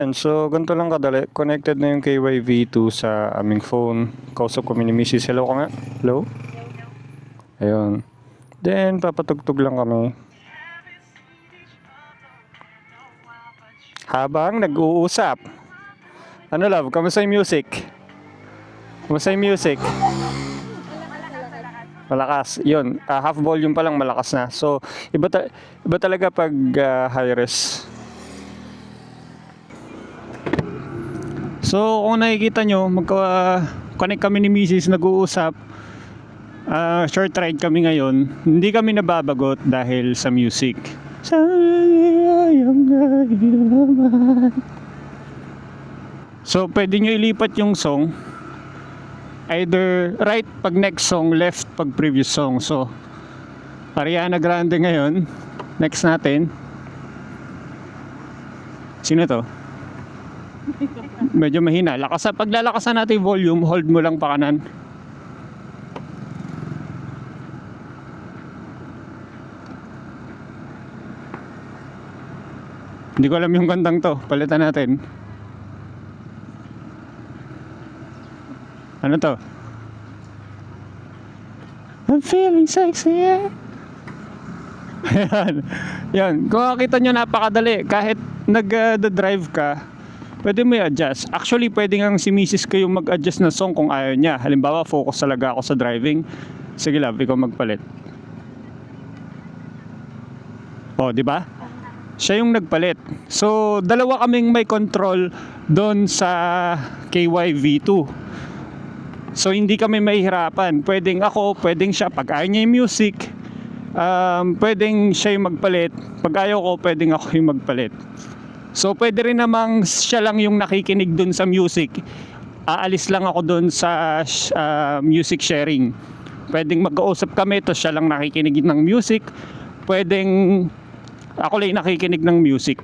And so, ganito lang kadali. Connected na yung KYV2 sa aming phone. Kausap ko ni Mrs. Hello ka nga? Hello? Ayun. Then, papatugtog lang kami. Habang nag-uusap. Ano love? Kamusta yung music? Kamusta yung music? Malakas. Yun. Half volume pa lang malakas na. So, iba talaga pag high res. So, kung nakikita nyo, connect kami ni Mrs. nag-uusap. Short ride kami ngayon. Hindi kami nababagot dahil sa music. So, pwede nyo ilipat yung song. Either right pag next song, left pag previous song. So, Ariana Grande ngayon. Next natin. Sino to? Medyo mahina. Paglalakasan natin yung volume, hold mo lang pa kanan. Hindi ko alam yung kantang to. Palitan natin. Ano to? I'm feeling sexy. Ayan. Yan. Kung makikita nyo, napakadali. Kahit nag-drive ka, pwede mo i-adjust. Actually, pwede nga si Mrs. kayo mag-adjust ng song kung ayaw niya. Halimbawa, focus talaga ako sa driving. Sige love, ikaw magpalit. O, di ba? Siya yung nagpalit. So, dalawa kaming may control doon sa KYV2. So, hindi kami mahihirapan. Pwedeng ako, pwedeng siya. Pag ayaw niya yung music, pwedeng siya yung magpalit. Pag ayaw ko, pwedeng ako yung magpalit. So, pwede rin namang siya lang yung nakikinig dun sa music. Aalis lang ako dun sa music sharing. Pwedeng mag-uusap kami, to siya lang nakikinig ng music. Pwedeng ako lang nakikinig ng music.